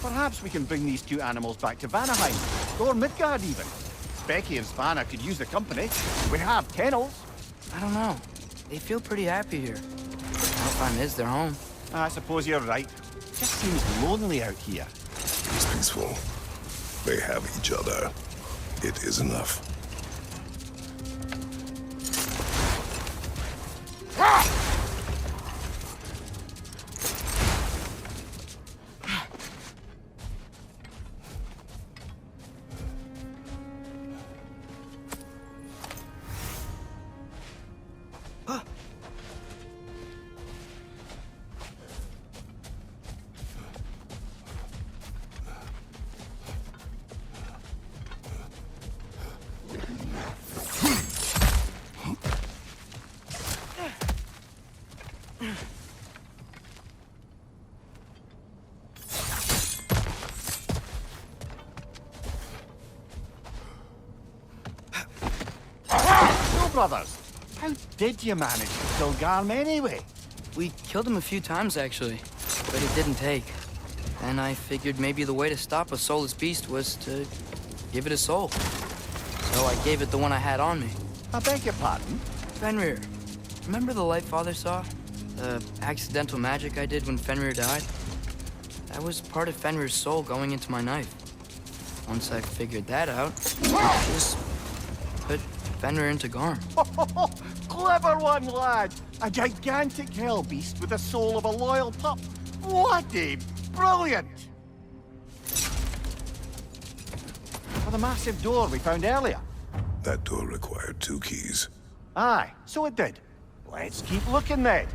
Perhaps we can bring these two animals back to Vanaheim, or Midgard even. Becky and Spanna could use the company. We have kennels. I don't know. They feel pretty happy here. Alfheim is their home. I suppose you're right. Just seems lonely out here. It's peaceful. They have each other. It is enough. Brothers, how did you manage to kill Garm anyway? We killed him a few times, actually, but it didn't take. And I figured maybe the way to stop a soulless beast was to give it a soul. So I gave it the one I had on me. I beg your pardon? Fenrir, remember the light Father saw? The accidental magic I did when Fenrir died? That was part of Fenrir's soul going into my knife. Once I figured that out, I just put Fenrir into Garm. Clever one, lad! A gigantic hell beast with the soul of a loyal pup. What a brilliant! For the massive door we found earlier. That door required 2 keys. Aye, so it did. Let's keep looking then.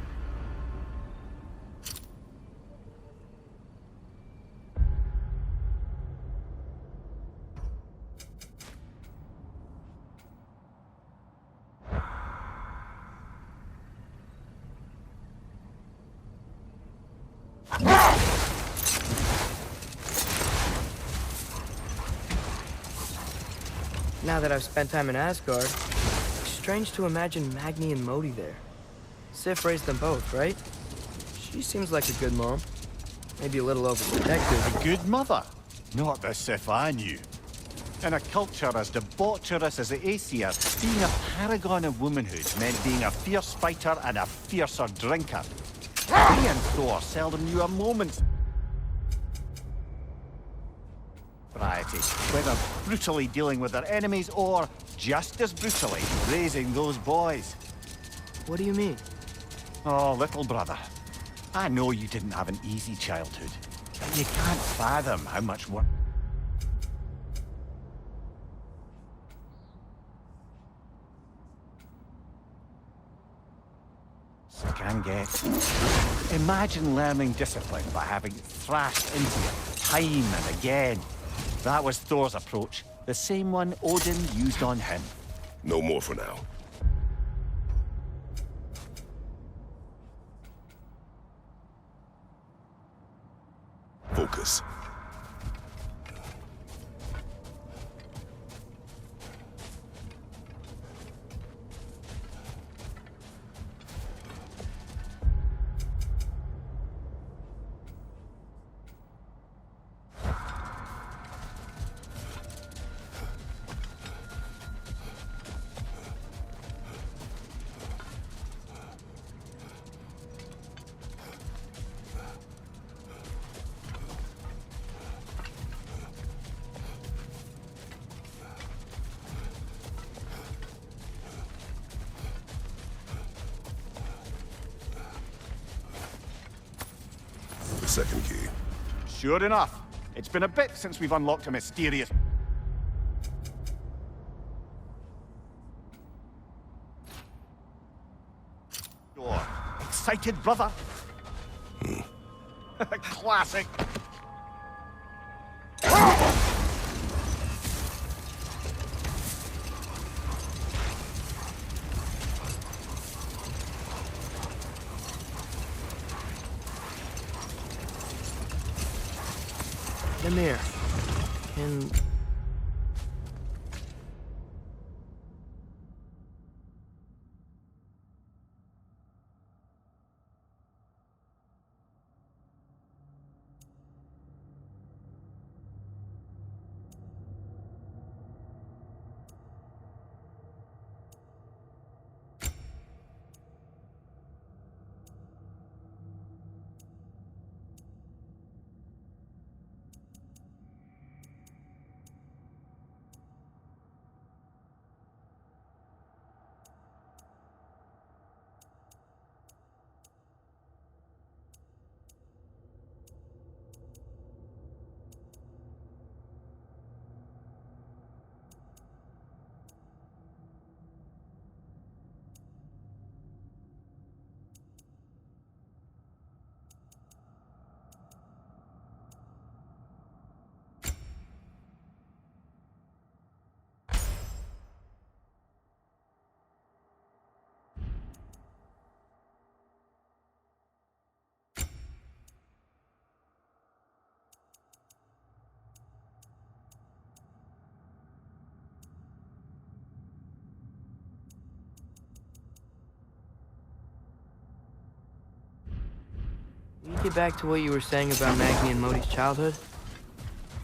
Now that I've spent time in Asgard, it's strange to imagine Magni and Modi there. Sif raised them both, right? She seems like a good mom. Maybe a little overprotective. A good mother? Not the Sif I knew. In a culture as debaucherous as the Aesir, being a paragon of womanhood meant being a fierce fighter and a fiercer drinker. He and Thor seldom knew a moment. Variety, whether brutally dealing with their enemies or, just as brutally, raising those boys. What do you mean? Oh, little brother. I know you didn't have an easy childhood, but you can't fathom how much work can get. Imagine learning discipline by having thrashed into it time and again. That was Thor's approach, the same one Odin used on him. No more for now. Focus. Second key. Sure enough. It's been a bit since we've unlocked a mysterious... door. Excited, brother? Classic. Mimir, can... We get back to what you were saying about Magni and Modi's childhood.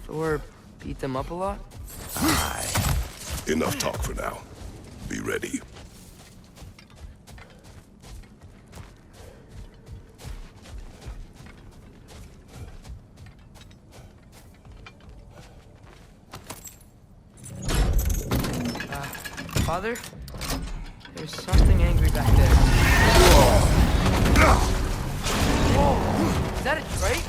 Thor beat them up a lot? Aye. Enough talk for now. Be ready. Father? There's something angry back there. Whoa! Is that a drake?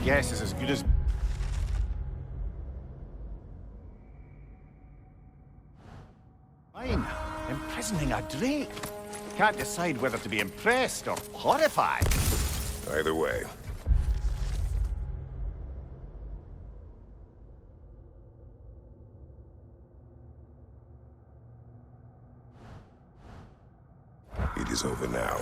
guess is as good as... mine. Imprisoning a drake. Can't decide whether to be impressed or horrified. Either way. It is over now.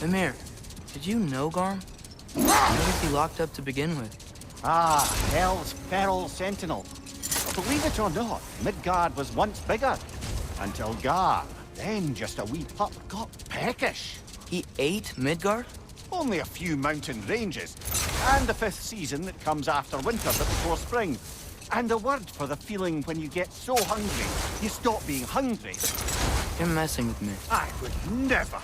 Mimir, did you know Garm? Why was he locked up to begin with? Ah, Hell's feral sentinel. Believe it or not, Midgard was once bigger. Until Gar, then just a wee pup, got peckish. He ate Midgard? Only a few mountain ranges. And the 5th season that comes after winter but before spring. And the word for the feeling when you get so hungry, you stop being hungry. You're messing with me. I would never.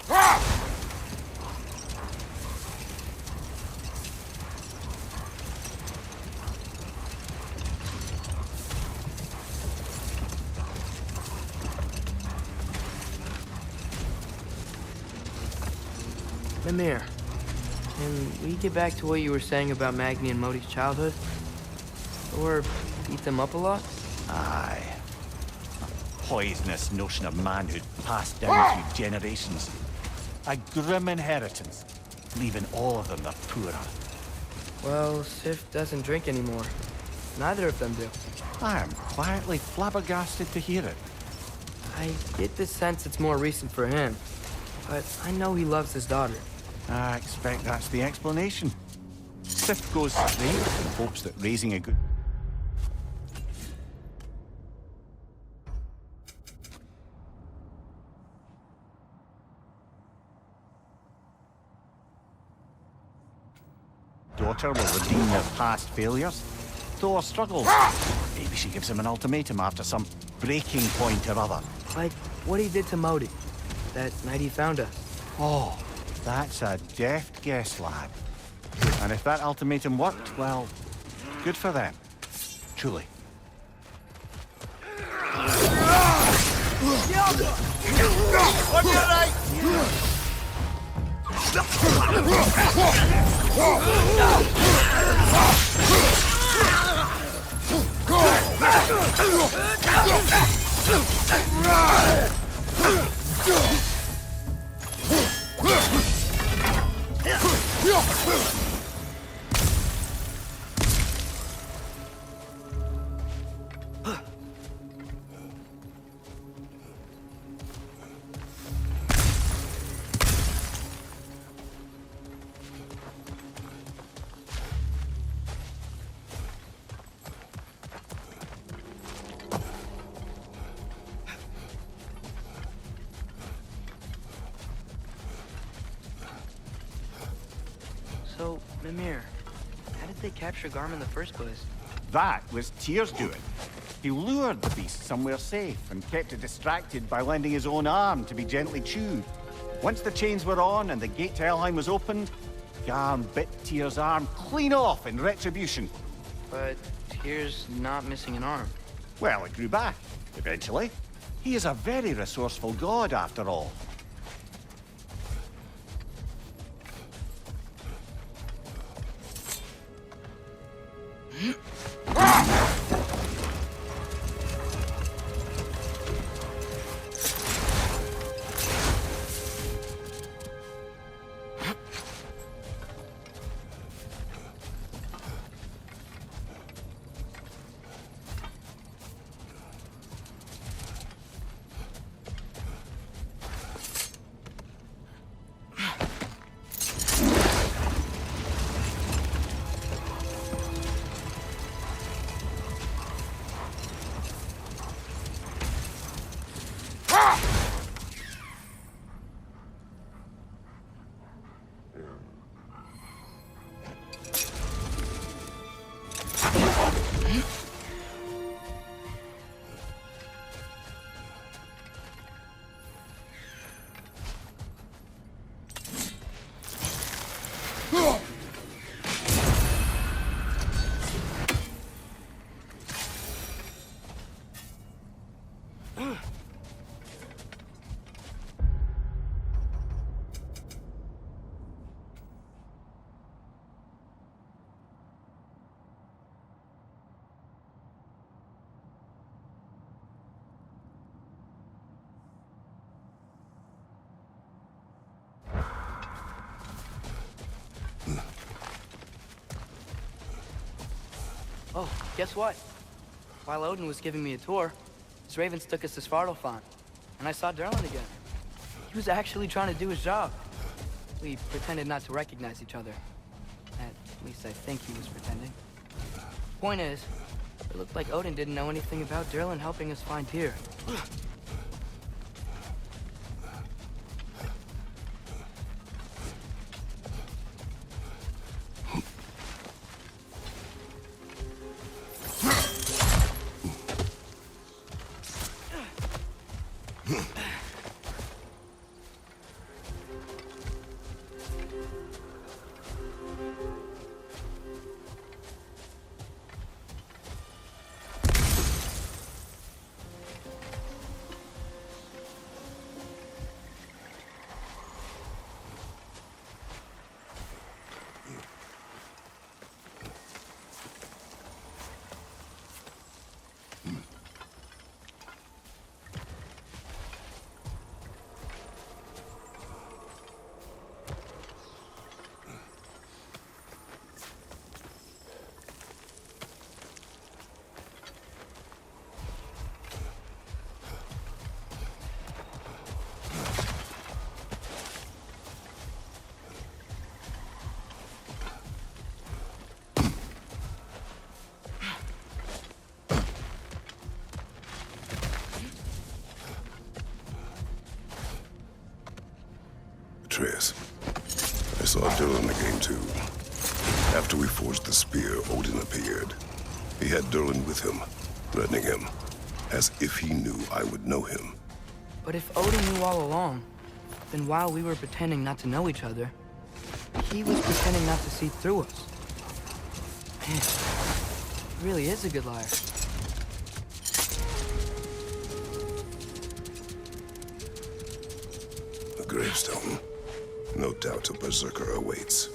Mimir, can we get back to what you were saying about Magni and Modi's childhood? Or beat them up a lot? Aye. A poisonous notion of manhood passed down through generations. A grim inheritance, leaving all of them the poorer. Well, Sif doesn't drink anymore. Neither of them do. I am quietly flabbergasted to hear it. I get the sense it's more recent for him. But I know he loves his daughter. I expect that's the explanation. Sif goes straight in hopes that raising a good... daughter will redeem their past failures. Thor struggles. Maybe she gives him an ultimatum after some breaking point or other. Like what he did to Modi, that night he found us. Oh, that's a deft guess, lad. And if that ultimatum worked, well, good for them. Truly. On your right! So, Mimir, how did they capture Garm in the first place? That was Tyr's doing. He lured the beast somewhere safe and kept it distracted by lending his own arm to be gently chewed. Once the chains were on and the gate to Helheim was opened, Garm bit Tyr's arm clean off in retribution. But Tyr's not missing an arm. Well, it grew back, eventually. He is a very resourceful god, after all. Oh, guess what? While Odin was giving me a tour, his ravens took us to Svartalfheim, and I saw Durlin again. He was actually trying to do his job. We pretended not to recognize each other. At least I think he was pretending. Point is, it looked like Odin didn't know anything about Durlin helping us find Tyr. Atreus, I saw Durlin again too. After we forged the spear, Odin appeared. He had Durlin with him, threatening him, as if he knew I would know him. But if Odin knew all along, then while we were pretending not to know each other, he was pretending not to see through us. Man, he really is a good liar. A gravestone. No doubt a berserker awaits.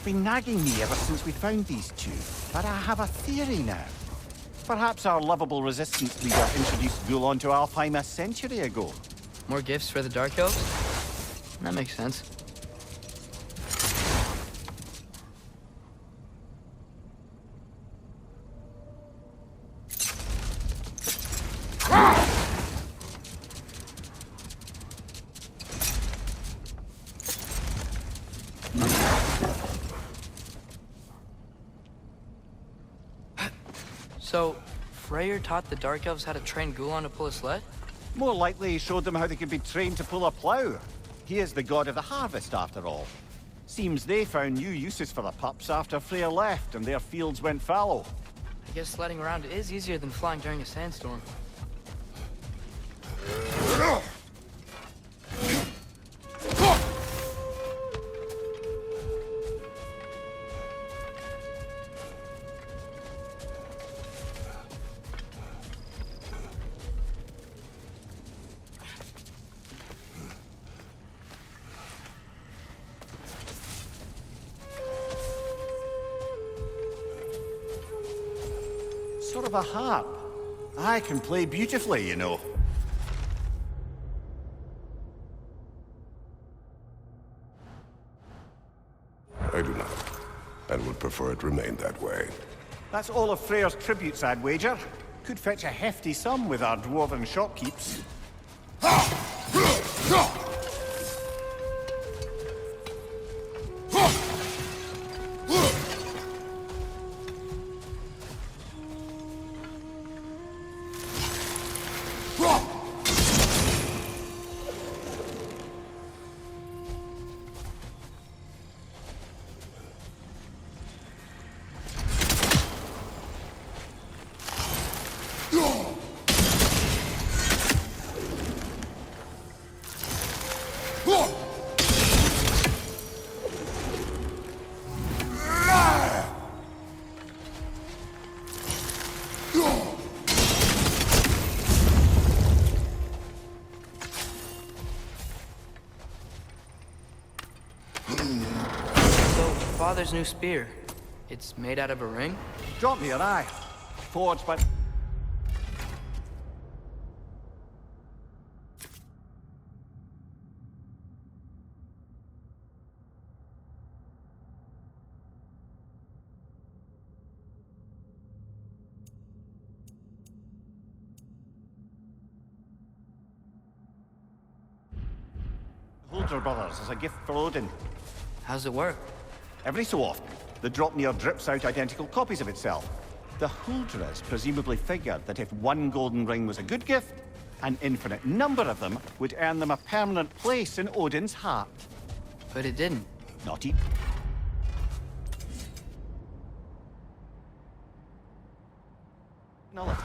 been nagging me ever since we found these two, but I have a theory now. Perhaps our lovable resistance leader introduced Gulon to Alfheim a century ago. More gifts for the Dark Elves? That makes sense. So, Freyr taught the Dark Elves how to train Gulon to pull a sled? More likely he showed them how they could be trained to pull a plough. He is the god of the harvest, after all. Seems they found new uses for the pups after Freyr left and their fields went fallow. I guess sledding around is easier than flying during a sandstorm. Sort of a harp. I can play beautifully, you know. I do not, and would prefer it remain that way. That's all of Freyr's tributes, I'd wager. Could fetch a hefty sum with our dwarven shopkeeps. Father's new spear. It's made out of a ring? Drop me an eye. Forged by... Huldra brothers as a gift for Odin. How's it work? Every so often, the Dropnir drips out identical copies of itself. The Huldras presumably figured that if one golden ring was a good gift, an infinite number of them would earn them a permanent place in Odin's heart. But it didn't. Not even. No.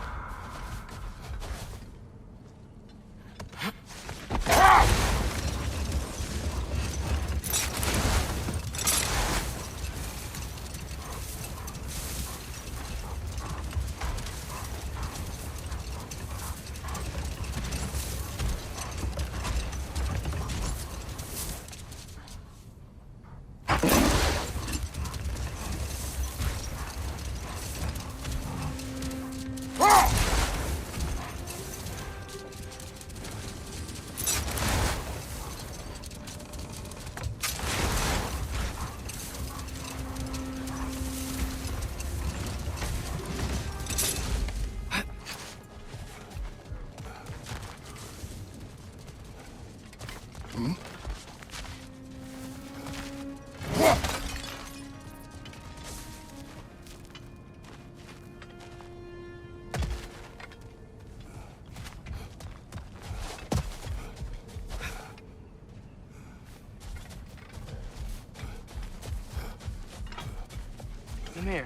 Ymir,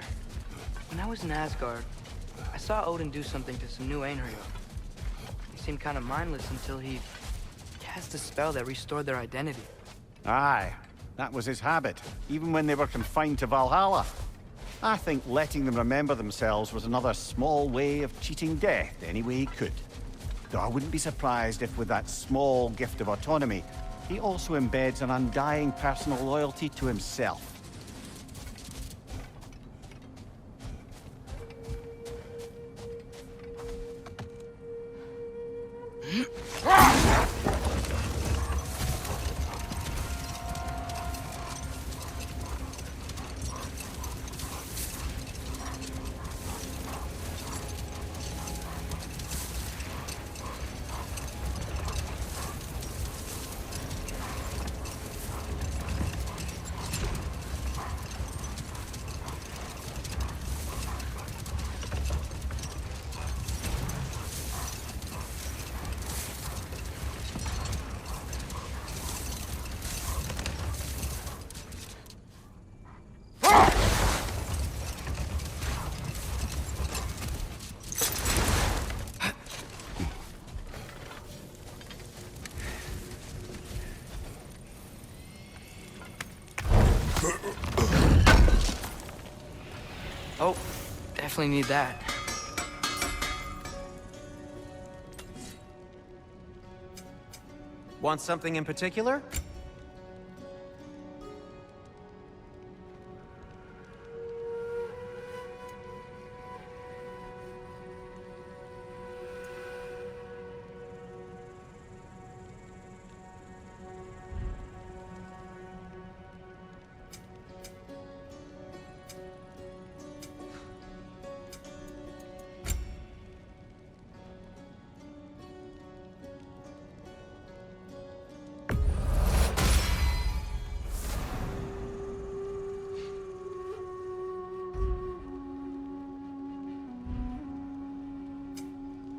when I was in Asgard, I saw Odin do something to some new Einherjar. They seemed kind of mindless until he cast a spell that restored their identity. Aye, that was his habit, even when they were confined to Valhalla. I think letting them remember themselves was another small way of cheating death any way he could. Though I wouldn't be surprised if with that small gift of autonomy, he also embeds an undying personal loyalty to himself. Oh, definitely need that. Want something in particular?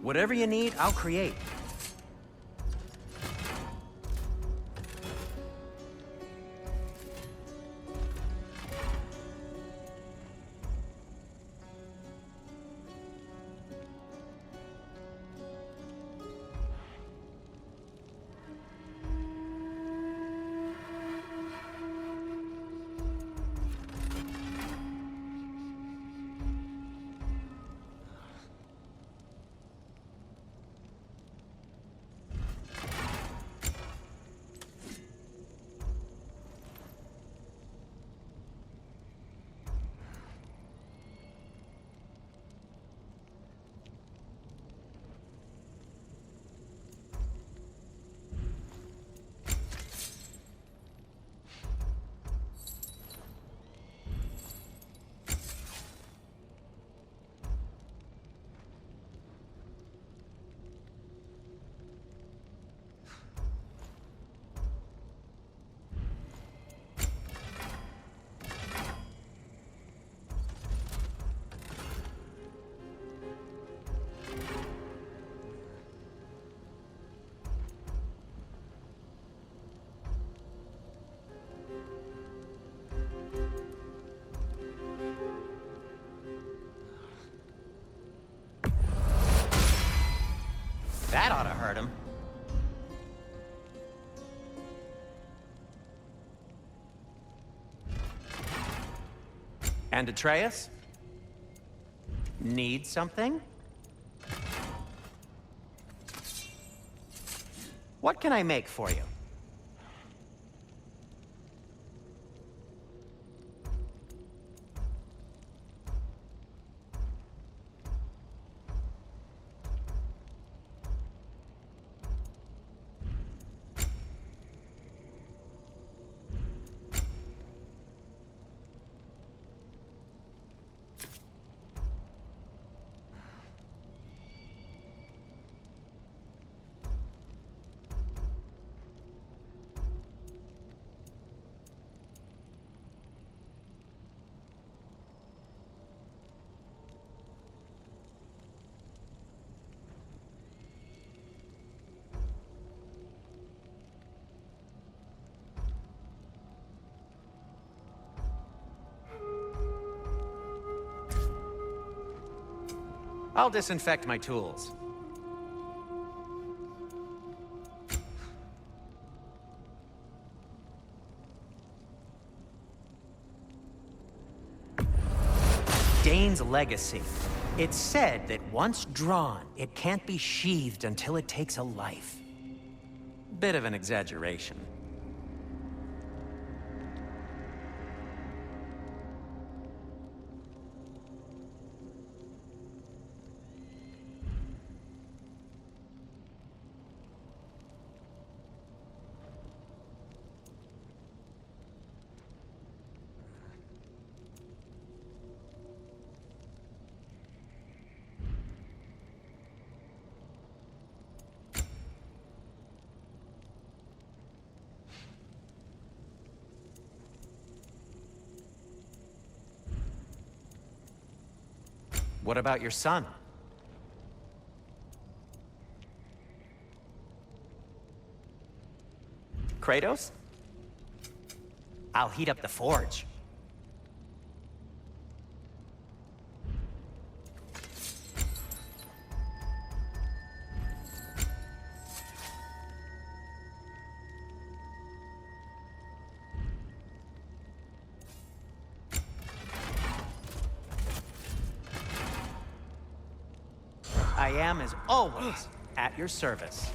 Whatever you need, I'll create. That ought to hurt him. And Atreus? Need something? What can I make for you? I'll disinfect my tools. Dane's legacy. It's said that once drawn, it can't be sheathed until it takes a life. Bit of an exaggeration. What about your son? Kratos? I'll heat up the forge. I am, as always, at your service.